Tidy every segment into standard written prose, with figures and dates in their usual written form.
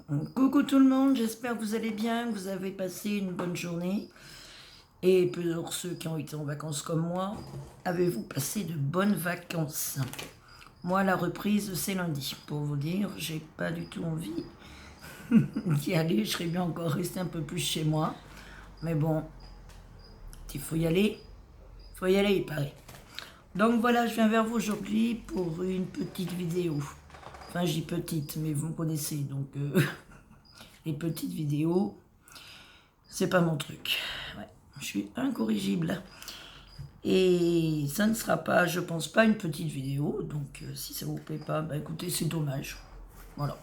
Coucou tout le monde, j'espère que vous allez bien, que vous avez passé une bonne journée. Et pour ceux qui ont été en vacances comme moi, avez-vous passé de bonnes vacances? Moi, la reprise, c'est lundi. Pour vous dire, j'ai pas du tout envie d'y aller. Je serais bien encore rester un peu plus chez moi. Mais bon, il faut y aller. Il faut y aller, il paraît. Donc voilà, je viens vers vous aujourd'hui pour une petite vidéo. Enfin, j'ai petite, mais vous me connaissez, donc les petites vidéos, c'est pas mon truc. Ouais, je suis incorrigible. Et ça ne sera pas, je pense pas, une petite vidéo. Donc si ça vous plaît pas, bah écoutez, c'est dommage. Voilà.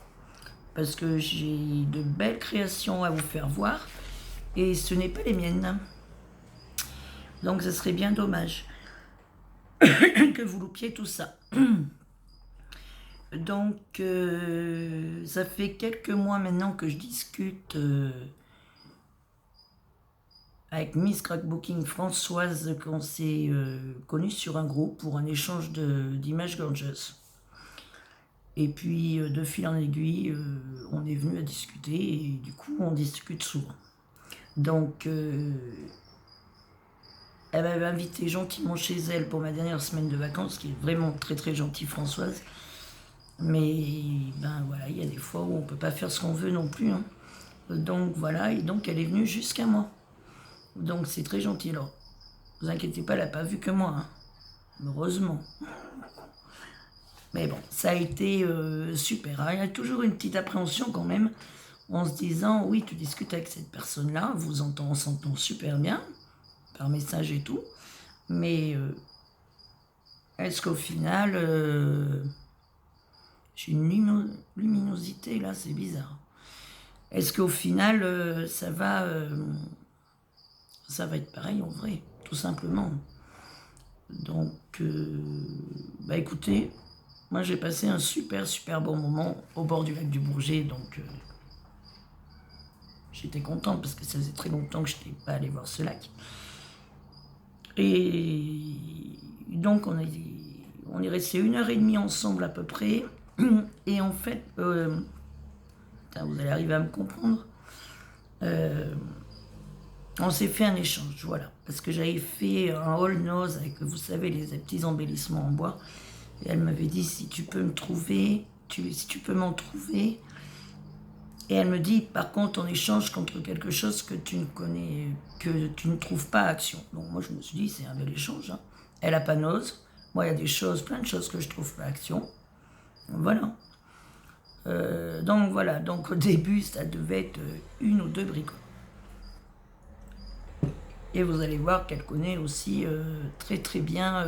Parce que j'ai de belles créations à vous faire voir. Et ce n'est pas les miennes. Donc ça serait bien dommage que vous loupiez tout ça. Donc ça fait quelques mois maintenant que je discute avec Miss Crackbooking Françoise, qu'on s'est connue sur un groupe pour un échange d'images gorgeous. Et puis de fil en aiguille, on est venu à discuter et du coup on discute souvent. Donc elle m'avait invité gentiment chez elle pour ma dernière semaine de vacances, qui est vraiment très très gentille Françoise. Mais ben voilà, il y a des fois où on peut pas faire ce qu'on veut non plus. Hein. Donc voilà, et donc elle est venue jusqu'à moi. Donc c'est très gentil. Alors, vous inquiétez pas, elle n'a pas vu que moi. Hein. Heureusement. Mais bon, ça a été super. Hein. Il y a toujours une petite appréhension quand même, en se disant, oui, tu discutes avec cette personne-là, on s'entend super bien, par message et tout, mais est-ce qu'au final, j'ai une luminosité là, c'est bizarre. Est-ce qu'au final, ça va être pareil en vrai, tout simplement. Donc, bah écoutez, moi j'ai passé un super bon moment au bord du lac du Bourget, donc j'étais contente parce que ça faisait très longtemps que je n'étais pas allée voir ce lac. Et donc on est resté 1 heure et demie ensemble à peu près. Et en fait, vous allez arriver à me comprendre, on s'est fait un échange, voilà. Parce que j'avais fait un all nose avec, vous savez, les petits embellissements en bois. Et elle m'avait dit, si tu peux me trouver, si tu peux m'en trouver. Et elle me dit, par contre, on échange contre quelque chose que tu ne connais, que tu ne trouves pas à Action. Donc moi, je me suis dit, c'est un bel échange. Hein. Elle a pas nose. Moi, il y a des choses, plein de choses que je trouve pas à Action. Voilà. Donc voilà. Donc au début, ça devait être 1 ou 2 bricoles. Et vous allez voir qu'elle connaît aussi très bien,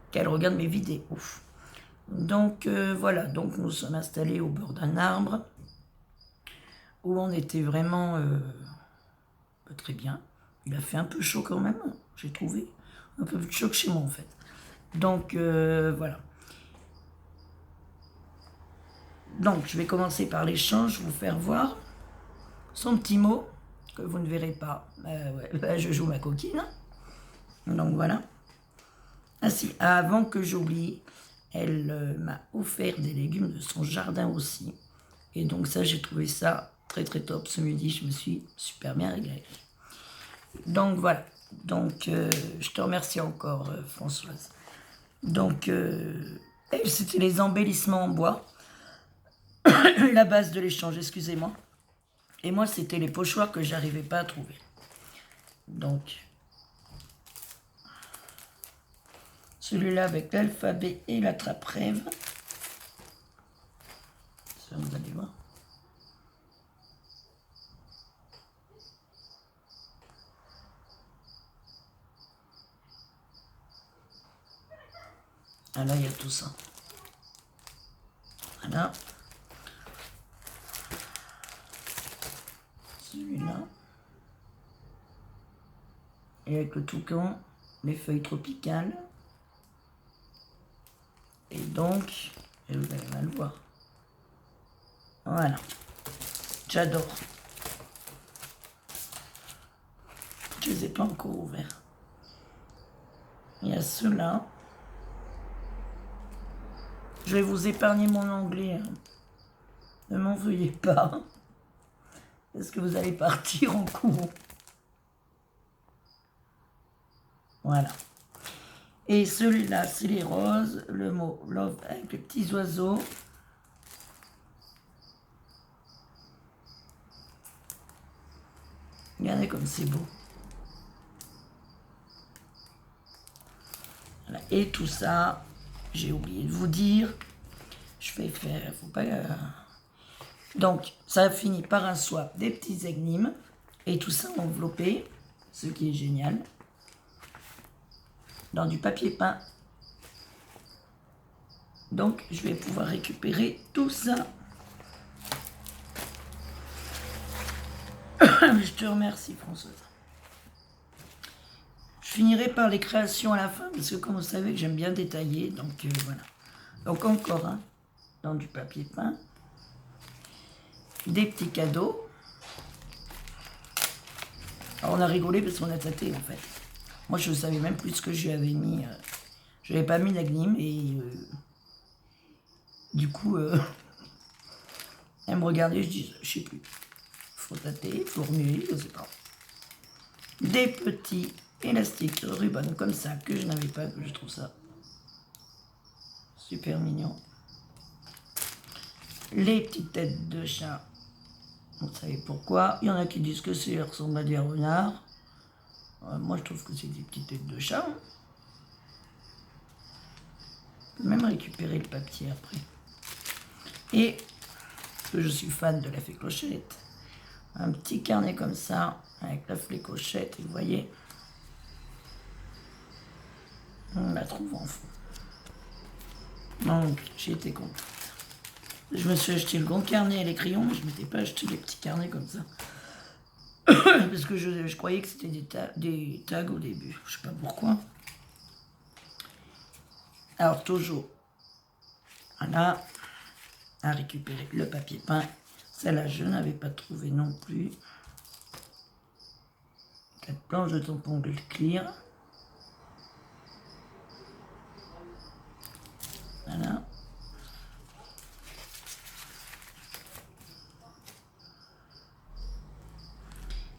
qu'elle regarde mes vidéos. Donc voilà. Donc nous sommes installés au bord d'un arbre où on était vraiment très bien. Il a fait un peu chaud quand même, j'ai trouvé. Un peu plus chaud que chez moi en fait. Donc voilà. Donc je vais commencer par l'échange, vous faire voir son petit mot que vous ne verrez pas. Ouais, je joue ma coquine. Donc voilà. Ah si, avant que j'oublie, elle m'a offert des légumes de son jardin aussi. Et donc ça, j'ai trouvé ça très top ce midi. Je me suis super bien régalée. Donc voilà. Donc je te remercie encore Françoise. Donc elle, c'était les embellissements en bois. La base de l'échange, excusez-moi. Et moi, c'était les pochoirs que j'arrivais pas à trouver. Donc celui-là avec l'alphabet et la trappe-rêve. Ça, vous allez voir. Ah là, il y a tout ça. Voilà. Celui-là. Et avec le toucan, les feuilles tropicales. Et donc, et vous allez mal le voir. Voilà. J'adore. Je ne les ai pas encore ouverts. Il y a ceux-là. Je vais vous épargner mon anglais. Hein. Ne m'en veuillez pas. Parce que vous allez partir en courant. Voilà. Et celui-là, c'est les roses. Le mot love avec les petits oiseaux. Regardez comme c'est beau. Voilà. Et tout ça, j'ai oublié de vous dire. Je vais faire... Faut pas... Donc, ça finit par un swap des petits énigmes. Et tout ça enveloppé. Ce qui est génial. Dans du papier peint. Donc, je vais pouvoir récupérer tout ça. Je te remercie, Françoise. Je finirai par les créations à la fin, parce que comme vous savez que j'aime bien détailler, donc voilà. Donc encore un, dans du papier peint. Des petits cadeaux. Alors on a rigolé parce qu'on a tâté en fait. Moi je ne savais même plus ce que je lui avais mis. Je n'avais pas mis l'agnim et du coup elle me regardait, je dis, je sais plus. Faut tâter, faut remuer, je sais pas. Des petits élastiques ruban comme ça que je n'avais pas, que je trouve ça super mignon. Les petites têtes de chat, vous savez pourquoi. Il y en a qui disent que ça ressemble à des renards. Moi je trouve que c'est des petites têtes de chat. Je peux même récupérer le papier après. Et que je suis fan de la fée Clochette. Un petit carnet comme ça, avec la flécochette, et vous voyez, on la trouve en fond. Donc, j'ai été contente. Je me suis acheté le grand carnet et les crayons, mais je ne m'étais pas acheté les petits carnets comme ça. Parce que je croyais que c'était des tags au début, je ne sais pas pourquoi. Alors, toujours, voilà, à récupérer le papier peint. Celle-là, je n'avais pas trouvé non plus. 4 planches de tampon clear. Voilà.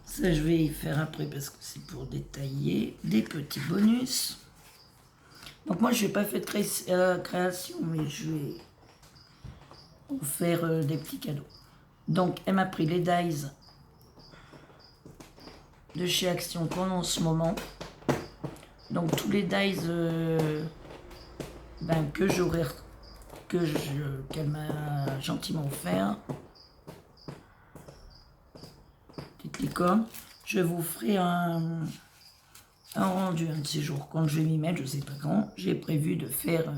Ça, je vais y faire après parce que c'est pour détailler des petits bonus. Donc moi, je n'ai pas fait de création, mais je vais vous faire des petits cadeaux. Donc, elle m'a pris les dies de chez Action qu'on a en ce moment. Donc, tous les dies qu'elle m'a gentiment offert. Petite licorne. Je vous ferai un rendu un de ces jours. Quand je vais m'y mettre, je ne sais pas quand. J'ai prévu de faire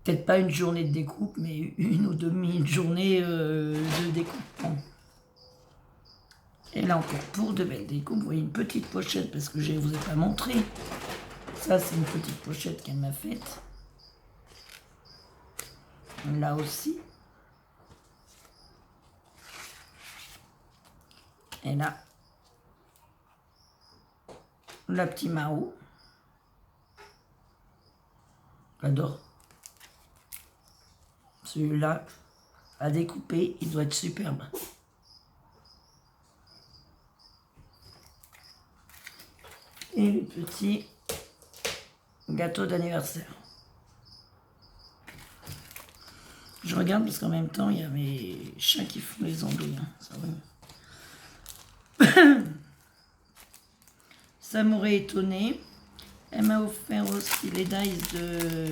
peut-être pas une journée de découpe, mais une ou demi-journée de découpe. Et là encore, pour de belles découpes, vous voyez une petite pochette, parce que je ne vous ai pas montré. Ça, c'est une petite pochette qu'elle m'a faite. Là aussi. Et là, la petite Mao. J'adore. Celui-là, à découper, il doit être superbe. Et le petit gâteau d'anniversaire. Je regarde parce qu'en même temps, il y a mes chats qui font les andouilles. Hein. Ça va. Ça m'aurait étonné. Elle m'a offert aussi les dies de...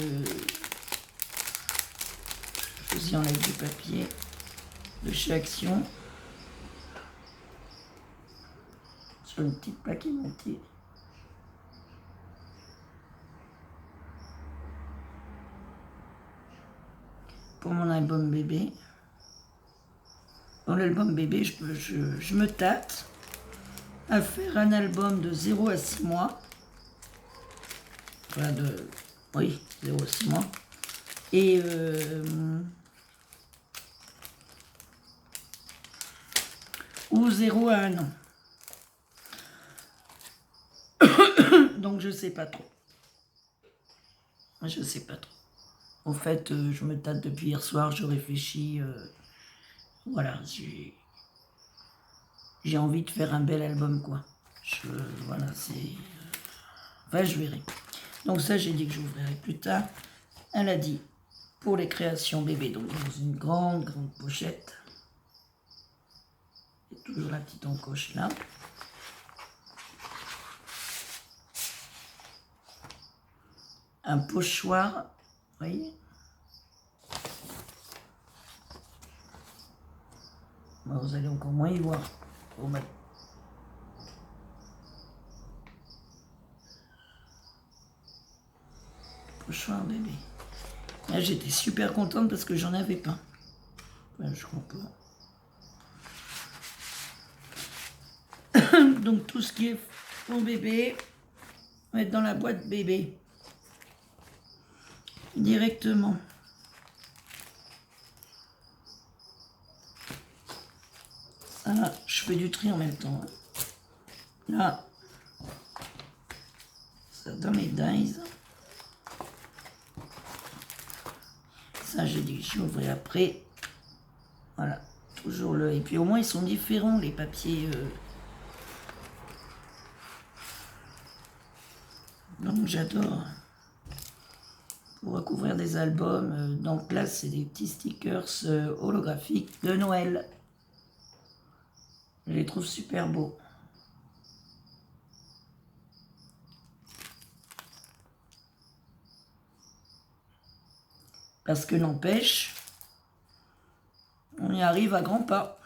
Je vous y enlève du papier. De chez Action. Sur une petite plaque aimantée. Pour mon album bébé. Dans l'album bébé, je me tâte à faire un album de 0 à 6 mois. Enfin, oui, 0 à 6 mois. Et ou 0 à 1 an. Donc je sais pas trop. Je sais pas trop. En fait, je me tâte depuis hier soir, je réfléchis. Voilà, j'ai envie de faire un bel album, quoi. Voilà, c'est... Enfin, je verrai. Donc ça, j'ai dit que j'ouvrirai plus tard. Elle a dit, pour les créations bébés, donc dans une grande, grande pochette. Et toujours la petite encoche là. Un pochoir, vous voyez. Bon, vous allez encore moins y voir. Bon, ben. Pochoir bébé. Là, j'étais super contente parce que j'en avais pas. Enfin, je crois pas. Donc tout ce qui est pour bébé, on va mettre dans la boîte bébé. Directement. Ah, je fais du tri en même temps. Là, ça dans les dies. Ça, j'ai dit que j'ouvrais après. Voilà, toujours le... Et puis au moins, ils sont différents, les papiers. Donc j'adore. Pour recouvrir des albums. Donc là, c'est des petits stickers holographiques de Noël. Je les trouve super beaux. Parce que n'empêche, on y arrive à grands pas.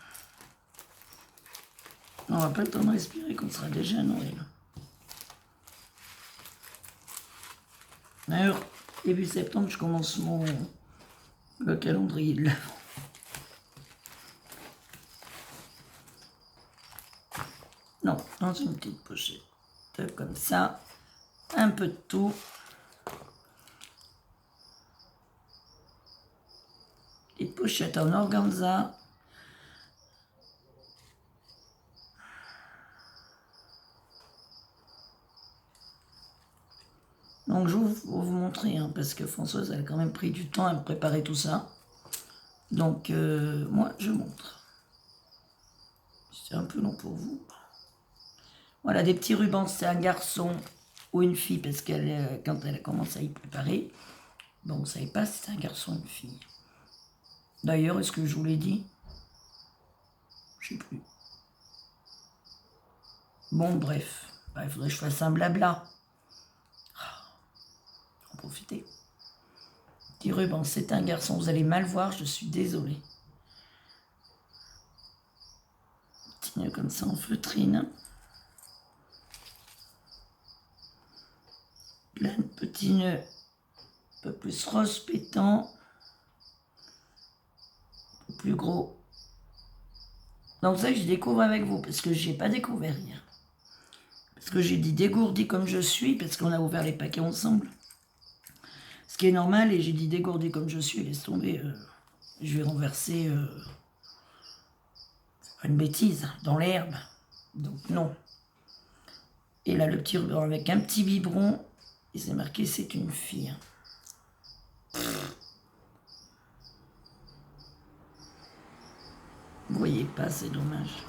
On n'aura pas le temps de respirer qu'on sera déjà à Noël. D'ailleurs, début septembre, je commence le calendrier de l'Avent. Non, dans une petite pochette. Comme ça. Un peu de tout. Des pochettes en organza. Donc je vais vous montrer, hein, parce que Françoise, elle a quand même pris du temps à me préparer tout ça. Donc moi, je montre. C'est un peu long pour vous. Voilà, des petits rubans, c'est un garçon ou une fille, parce qu'elle, quand elle a commencé à y préparer, bon, on ne savait pas si c'était un garçon ou une fille. D'ailleurs, est-ce que je vous l'ai dit? Je ne sais plus. Bon, bref. Il faudrait que je fasse un blabla. En profiter. Petit ruban, c'est un garçon. Vous allez mal voir, je suis désolée. Petit nœud comme ça en feutrine. Plein de petits nœuds. Un peu plus rose pétant. Un peu plus gros. Donc ça, je découvre avec vous, parce que je n'ai pas découvert hier. Parce que j'ai dit dégourdi comme je suis, parce qu'on a ouvert les paquets ensemble. Ce qui est normal, et j'ai dit dégourdi comme je suis, laisse tomber. Je vais renverser une bêtise dans l'herbe. Donc non. Et là, le petit ruban avec un petit biberon. Et c'est marqué, c'est une fille. Vous voyez pas, c'est dommage.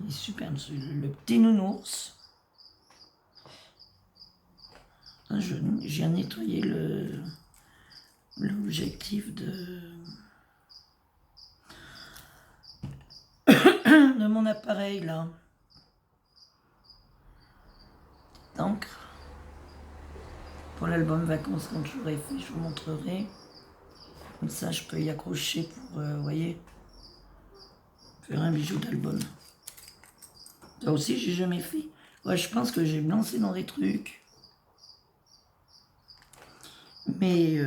Il est superbe, le petit nounours. J'ai nettoyé l'objectif de mon appareil là. D'encre. Pour l'album vacances, quand je l'aurai fait, je vous montrerai. Comme ça, je peux y accrocher pour, vous voyez, faire un bijou d'album. Ça aussi, j'ai jamais fait. Ouais, je pense que j'ai lancé dans des trucs. Mais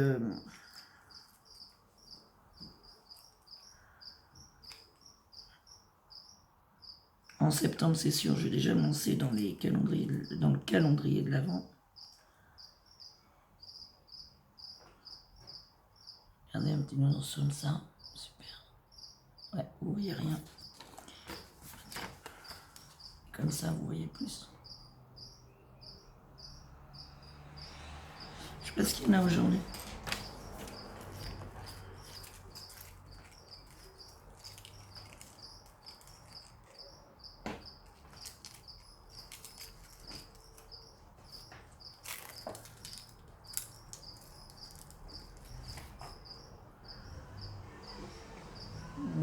en septembre, c'est sûr, j'ai déjà lancé dans le calendrier de l'Avent. Regardez un petit nounours comme ça. Super. Ouais, vous voyez rien. Comme ça, vous voyez plus. Qu'est-ce qu'il y en a aujourd'hui?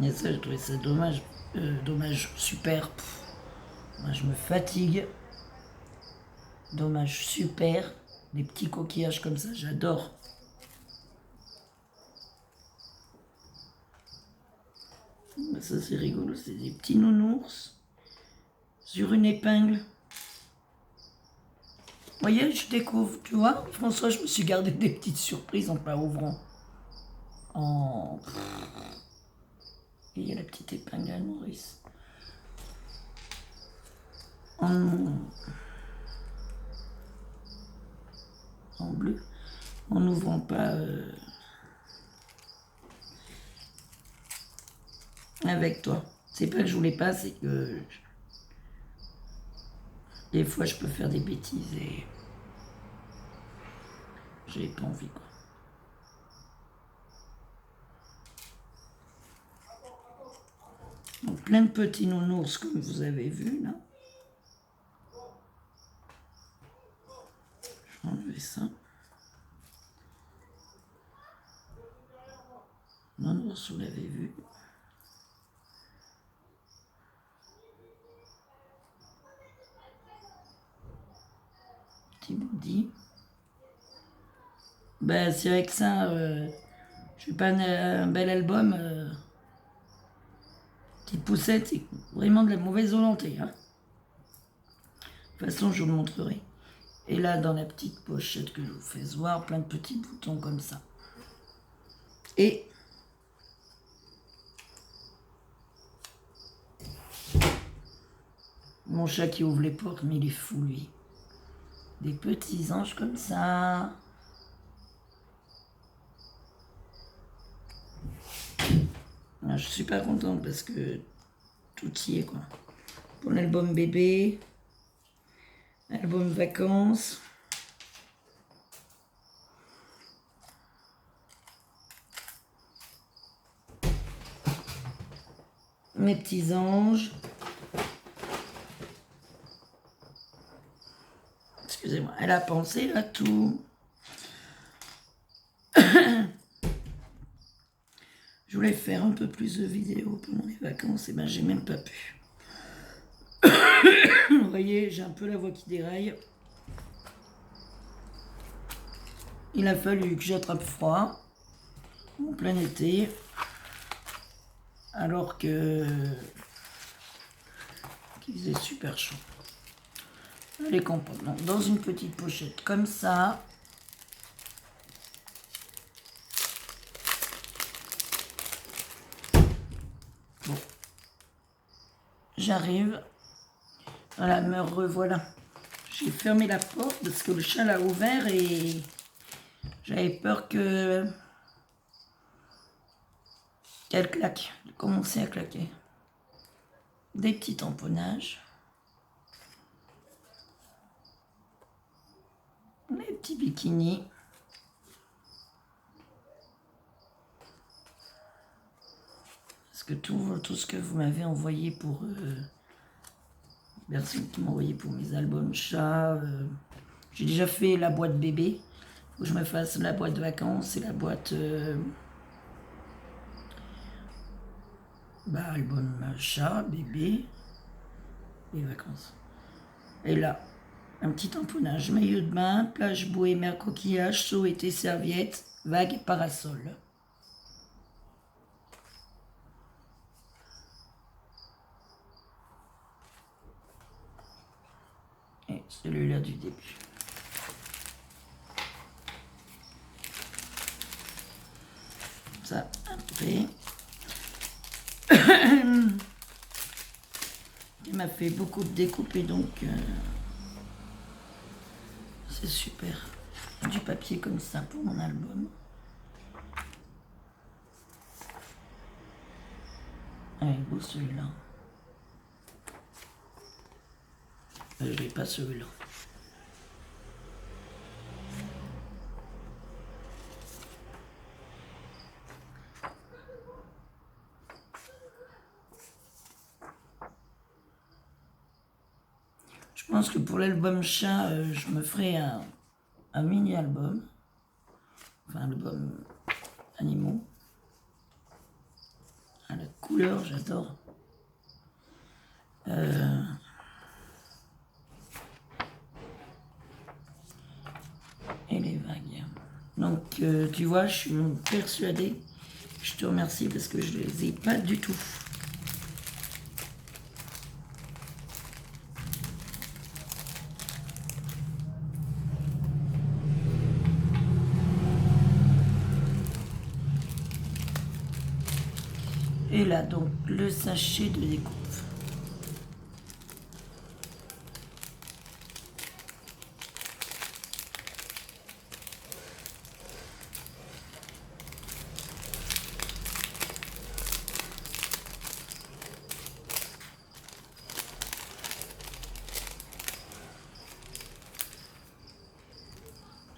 Et ça, je trouvais ça dommage. Dommage, super. Moi, je me fatigue. Dommage, super. Des petits coquillages comme ça, j'adore. Ça, c'est rigolo. C'est des petits nounours sur une épingle. Vous voyez, je découvre, tu vois. François, je me suis gardé des petites surprises en pas ouvrant. En... Et il y a la petite épingle à nourrice. En bleu. En n'ouvrant pas avec toi. C'est pas que je voulais pas, c'est que des fois je peux faire des bêtises et j'ai pas envie quoi. Donc plein de petits nounours comme vous avez vu là. Je vais enlever ça. Nounours, vous l'avez vu. Petit body. Ben c'est avec ça, je fais pas un bel album. Petite poussette, c'est vraiment de la mauvaise volonté. Hein. De toute façon, je vous le montrerai. Et là, dans la petite pochette que je vous fais voir, plein de petits boutons comme ça. Et mon chat qui ouvre les portes, mais il est fou, lui. Des petits anges comme ça. Là, je suis pas contente parce que tout y est, quoi. Pour l'album bébé, album vacances. Mes petits anges. Excusez-moi, elle a pensé là tout. Je voulais faire un peu plus de vidéos pendant les vacances, et ben j'ai même pas pu. Vous voyez, j'ai un peu la voix qui déraille. Il a fallu que j'attrape froid en plein été, alors que qu'il faisait super chaud. Les compotes, dans une petite pochette comme ça. Bon, j'arrive. Voilà, me revoilà. J'ai fermé la porte parce que le chat l'a ouvert et j'avais peur qu'elle claque. Elle commençait à claquer. Des petits tamponnages. Les petits bikinis. Parce que tout ce que vous m'avez envoyé pour... personne qui m'a envoyé pour mes albums chats. J'ai déjà fait la boîte bébé. Faut que je me fasse la boîte vacances et la boîte... album chat, bébé et vacances. Et là, un petit tamponnage, maillot de bain, plage bouée, mer coquillage, saut été, serviette, vague et parasol. Et celui-là du début. Ça, après. Il m'a fait beaucoup de découpes et donc c'est super. Du papier comme ça pour mon album. Allez, beau celui-là. Je n'ai pas celui-là. Je pense que pour l'album chat, je me ferai un mini-album. Enfin, album animaux. Ah, la couleur, j'adore. Et les vagues. Donc, tu vois, je suis persuadée. Je te remercie parce que je les ai pas du tout. Et là, donc, le sachet de découpe.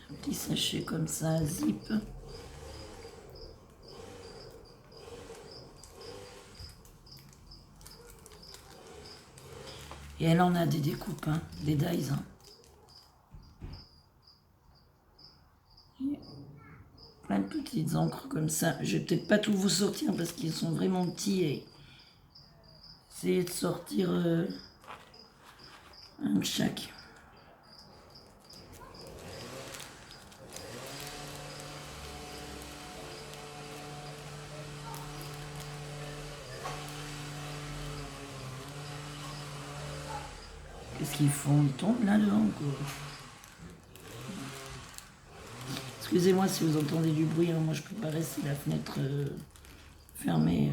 Un petit sachet comme ça, zip. Et elle en a des découpes, hein, des dies. Hein. Plein de petites encres comme ça. Je vais peut-être pas tout vous sortir parce qu'ils sont vraiment petits et essayer de sortir un de chaque. Qu'est-ce qu'ils font? Ils tombent là-dedans, quoi. Excusez-moi si vous entendez du bruit, hein. Moi je peux pas rester la fenêtre fermée.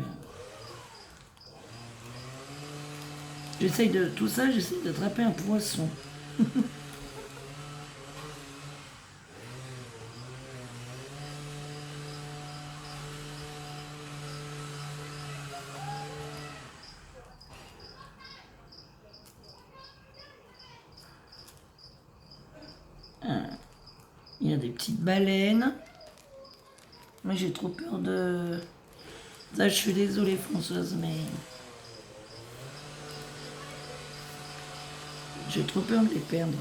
J'essaye de tout ça, j'essaye d'attraper un poisson. Il y a des petites baleines. Moi j'ai trop peur de... Ça, je suis désolée Françoise, mais... J'ai trop peur de les perdre.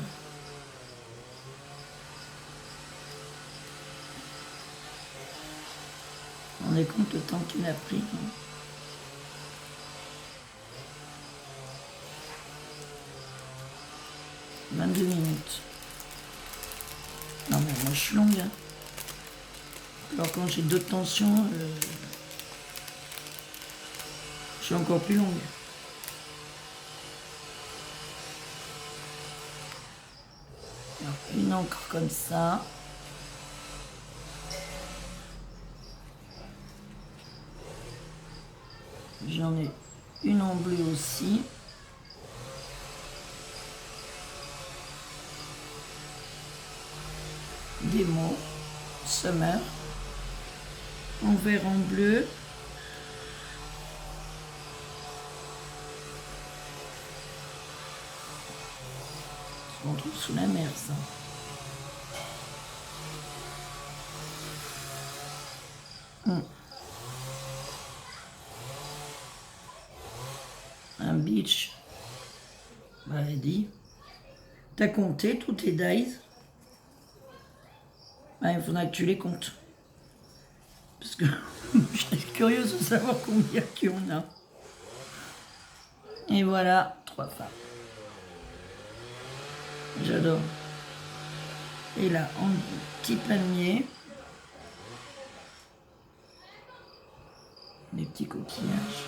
On est compte le temps qu'il a pris. Hein. « 22 minutes. Non mais moi je suis longue. Hein. Alors quand j'ai d'autres tensions, je suis encore plus longue. Alors, une encre comme ça. J'en ai une en bleu aussi. Des mots. Summer. En vert, en bleu. On trouve sous la mer, ça. Un beach. Bah, elle dit. T'as compté tous tes dies? Bah, il faudra que tu les comptes. Parce que je suis curieuse de savoir combien qu'il y en a. Et voilà, 3 femmes. J'adore. Et là, en petit palmier, des petits coquillages.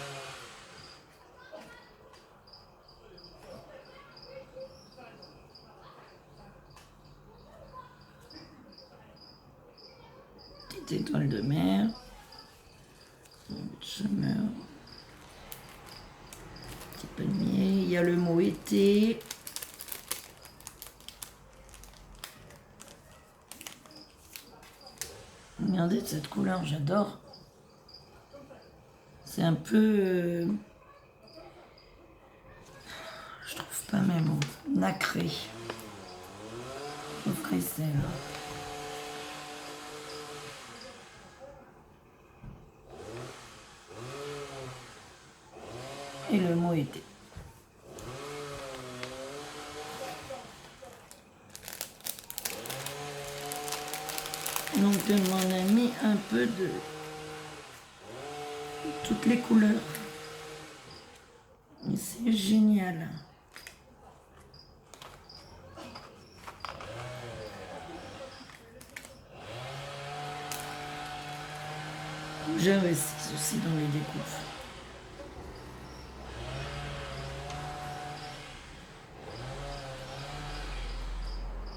Petite étoile de mer. Summer. Petit palmier. Il y a le mot été. Regardez cette couleur, j'adore. C'est un peu... je trouve pas mes mots. Nacré. Au sel. Et le mot été. que m'en a mis un peu de toutes les couleurs. Et c'est génial. J'investis aussi dans les découpes.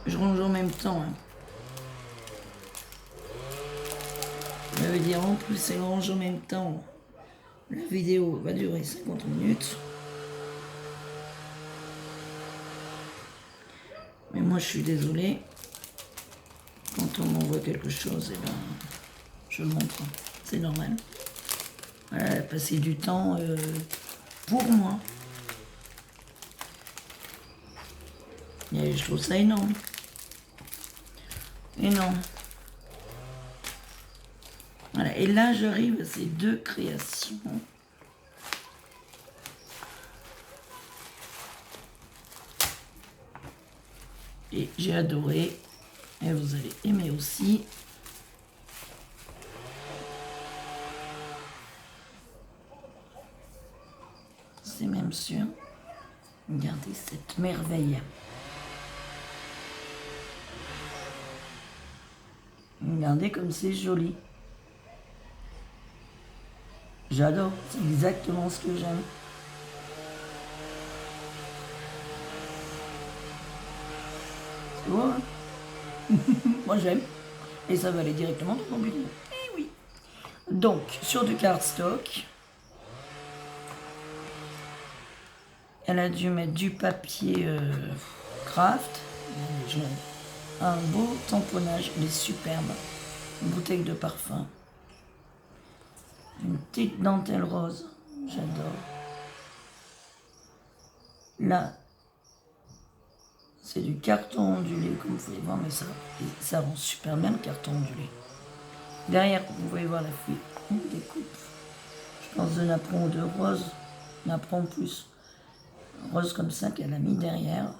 Je range en même temps. Hein. Ça veut dire en plus, elle range en même temps. La vidéo va durer 50 minutes. Mais moi, je suis désolée. Quand on m'envoie quelque chose, eh ben, je le montre. C'est normal. Voilà, passer du temps pour moi. Et je trouve ça énorme. Énorme. Voilà. Et là, j'arrive à ces deux créations. Et j'ai adoré. Et vous allez aimer aussi. C'est même sûr. Regardez cette merveille. Regardez comme c'est joli. J'adore. C'est exactement ce que j'aime. C'est beau, hein? Moi j'aime. Et ça va aller directement dans mon bureau. Eh oui. Donc, sur du cardstock, elle a dû mettre du papier craft. Un beau tamponnage, il est superbe. Une bouteille de parfum. Une petite dentelle rose, j'adore. Là, c'est du carton ondulé, comme vous pouvez voir, mais ça rend super bien le carton ondulé. Derrière, vous pouvez voir la fouille, une découpe. Je pense de napperon ou de rose, napperon plus rose comme ça qu'elle a mis derrière.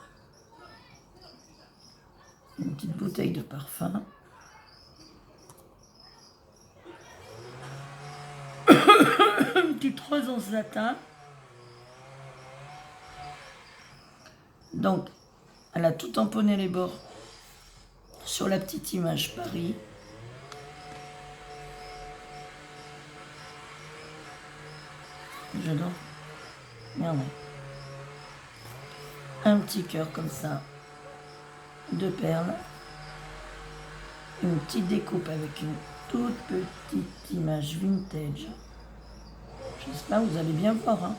Une petite bouteille de parfum. Une petite rose en satin. Donc, elle a tout tamponné les bords sur la petite image Paris. J'adore. Regardez. Un petit cœur comme ça. De perles. Une petite découpe avec une toute petite image vintage. J'espère que vous allez bien voir. Hein.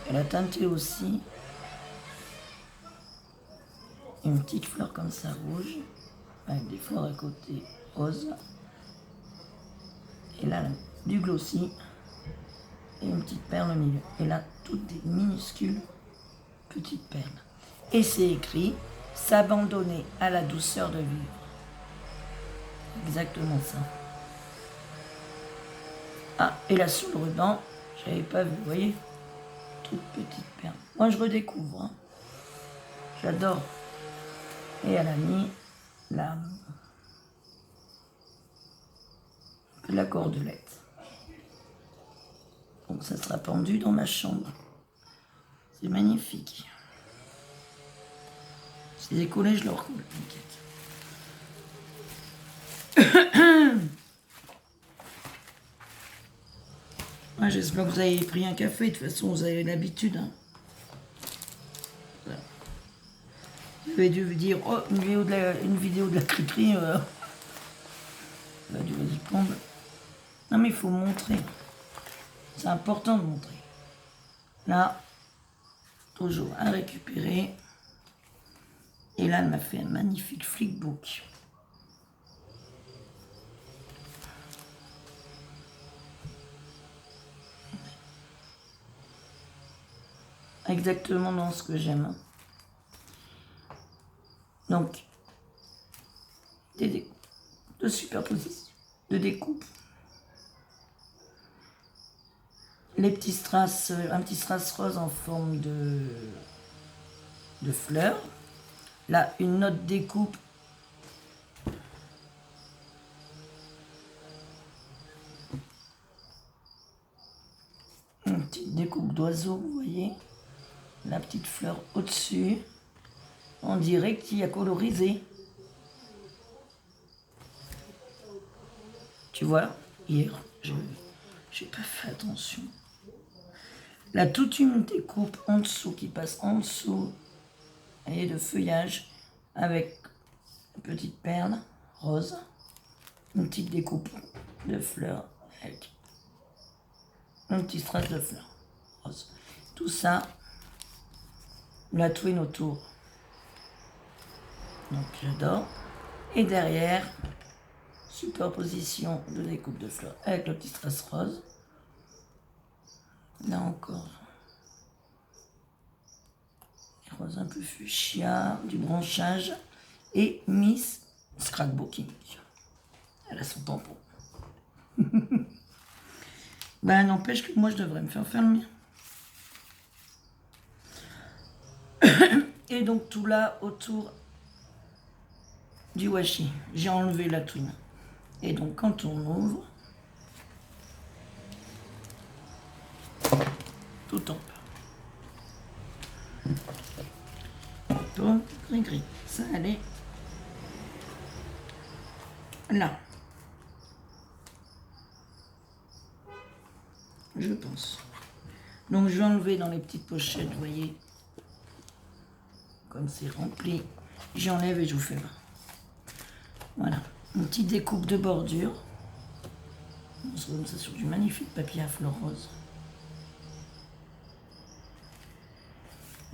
Elle a teinté aussi une petite fleur comme ça rouge, avec des fleurs à côté rose. Et là, du glossy et une petite perle au milieu. Et là, toutes des minuscules petites perles. Et c'est écrit « S'abandonner à la douceur de vivre ». Exactement ça. Ah, et là, sous le ruban, j'avais pas vu, vous voyez, toute petite perle. Moi, je redécouvre. Hein. J'adore. Et elle a mis la cordelette. Donc, ça sera pendu dans ma chambre. C'est magnifique. Si c'est collé, je le recolle, t'inquiète. Ouais, j'espère que vous avez pris un café, de toute façon vous avez l'habitude. Hein. Voilà. Vous avez dû vous dire, oh, une vidéo de la criterie, ça a dû vous y prendre. Non mais il faut montrer. C'est important de montrer. Là, toujours à récupérer. Et là, elle m'a fait un magnifique flickbook. Exactement dans ce que j'aime. Donc, de superposition, de découpe. Les petits strass, un petit strass rose en forme de fleurs. Là, une note découpe. Une petite découpe d'oiseau, vous voyez. La petite fleur au-dessus. On dirait qu'il y a colorisé. Tu vois, hier, j'ai pas fait attention. Là, toute une découpe en dessous qui passe en dessous. Et de feuillage avec une petite perle rose. Une petite découpe de fleurs avec un petit strass de fleurs rose. Tout ça, la twine autour. Donc j'adore. Et derrière, superposition de découpe de fleurs avec le petit strass rose. Là encore, rose un peu fuchsia, du branchage et Miss Scrapbooking. Elle a son tampon. Ben n'empêche que moi je devrais me faire le mien. Et donc tout là autour du washi, j'ai enlevé la twine. Et donc quand on ouvre, tout tombe. Tombe, gris-gris. Ça allait là. Je pense. Donc je vais enlever dans les petites pochettes, vous voyez. Comme c'est rempli, j'enlève et je vous fais voir. Voilà, une petite découpe de bordure. On se comme ça sur du magnifique papier à fleurs roses.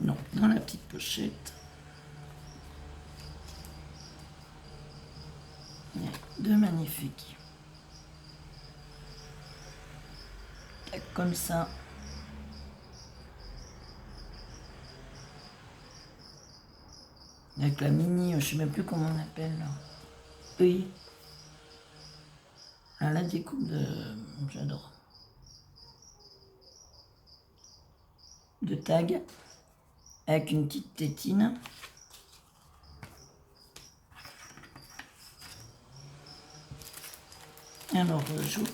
Non, dans la petite pochette. Il y a deux magnifiques. Comme ça. Avec la mini, je ne sais même plus comment on appelle là. Oui. Ah, la découpe de... J'adore. De tag. Avec une petite tétine. Alors, j'ouvre.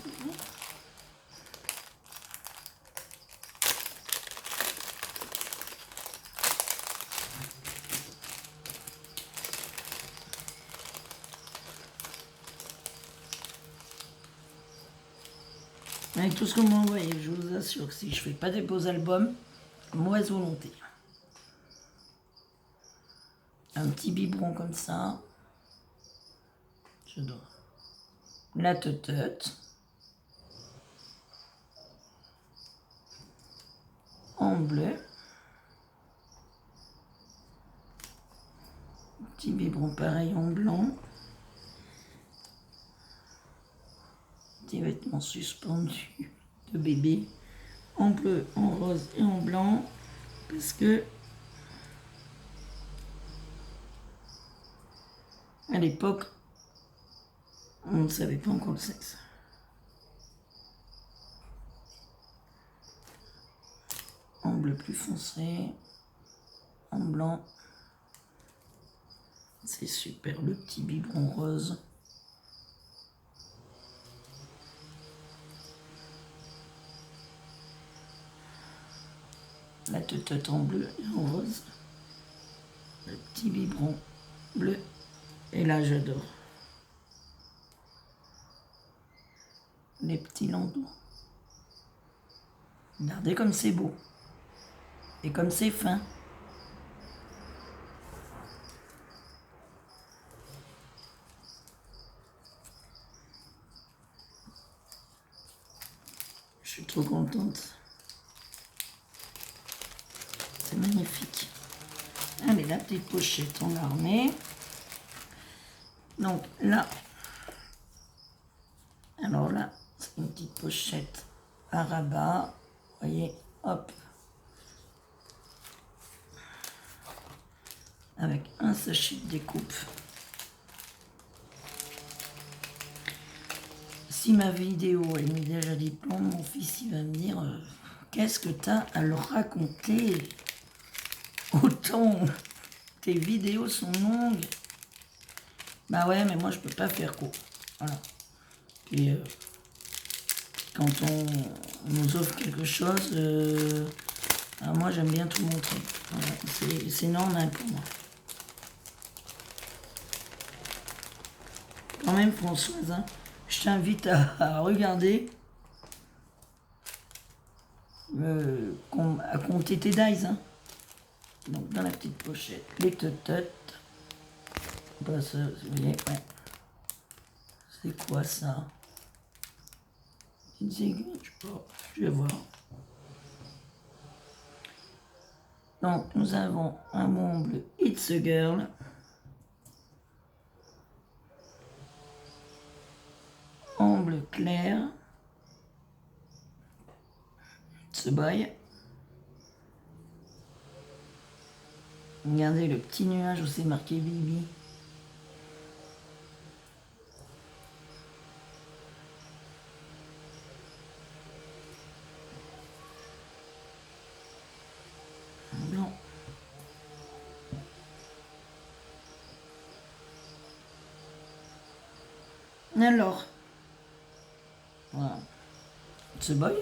Avec tout ce que vous m'envoyez, je vous assure que si je fais pas des beaux albums, mauvaise volonté. Un petit biberon comme ça. J'adore. La teuteute. En bleu. Petit biberon pareil en blanc. Petit vêtement suspendu de bébé. En bleu, en rose et en blanc. Parce que à l'époque, on ne savait pas encore le sexe. En bleu plus foncé, en blanc. C'est super, le petit biberon rose. La teutote en bleu et en rose. Le petit biberon bleu. Et là, j'adore. Les petits landaux. Regardez comme c'est beau. Et comme c'est fin. Je suis trop contente. C'est magnifique. Allez, la petite pochette, on la remet. Donc là, alors là, c'est une petite pochette à rabat. Vous voyez, hop. Avec un sachet de découpe. Si ma vidéo elle met déjà des plombs, mon fils il va me dire qu'est-ce que tu as à leur raconter? Autant tes vidéos sont longues. Bah ouais, mais moi je peux pas faire court. Voilà. Et quand on nous offre quelque chose, alors moi j'aime bien tout montrer. Voilà, c'est normal pour moi. Quand même Françoise, hein, je t'invite à regarder, à compter tes dies. Hein. Donc dans la petite pochette, les teuteutes. Bah, ça, vous voyez, ouais. C'est quoi ça? Petites aiguilles, je sais pas, je vais voir. Donc nous avons un bonbon bleu It's a Girl. En bleu clair. It's a Boy. Regardez le petit nuage où c'est marqué Bibi. Blanc. Alors, voilà. It's a Boy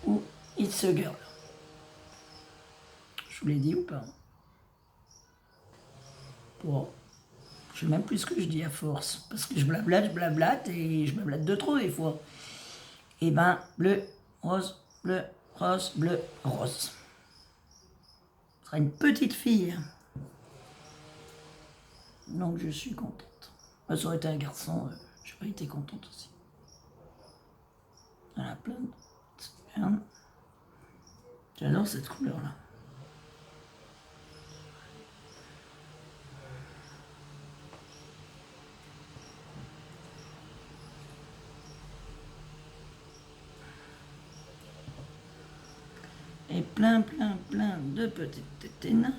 ou It's a Girl. Je vous l'ai dit ou pas? Bon. Je sais même plus ce que je dis à force. Parce que je blablate et je blablate de trop des fois. Et ben, bleu, rose, bleu, rose, bleu, rose. Ce sera une petite fille. Donc je suis contente. Ça aurait été un garçon, j'aurais été contente aussi. Voilà, plein de... J'adore cette couleur-là. Et plein de petites tétines.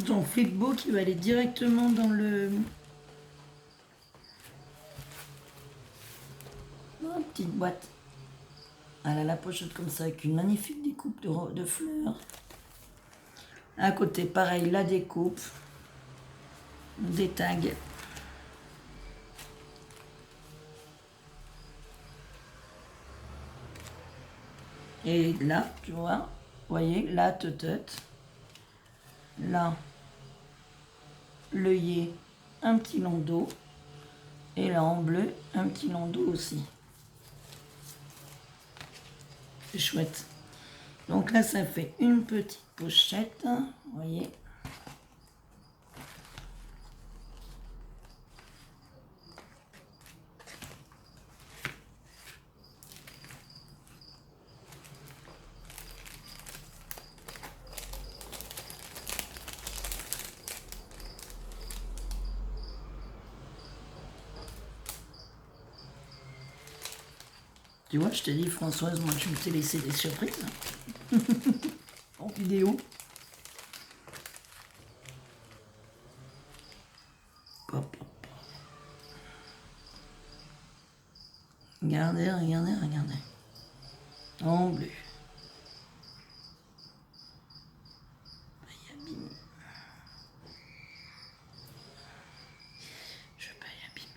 Ton flipbook qui va aller directement dans le... Dans la petite boîte. Elle a la pochette comme ça avec une magnifique découpe de fleurs. À côté, pareil, la découpe. Des tags. Et là, tu vois, vous voyez, la teutette. Là, l'œillet, un petit landau. Et là, en bleu, un petit landau aussi. C'est chouette. Donc là, ça fait une petite pochette. Vous voyez. Tu vois, je t'ai dit, Françoise, moi, je t'ai laissé des surprises. En vidéo. Hop, hop. Regardez, regardez, regardez. En bleu. Je vais pas y abîmer.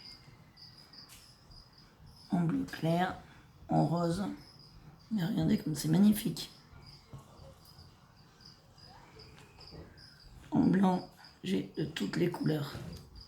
En bleu clair, en rose. Mais regardez comme c'est magnifique. En blanc, j'ai de toutes les couleurs.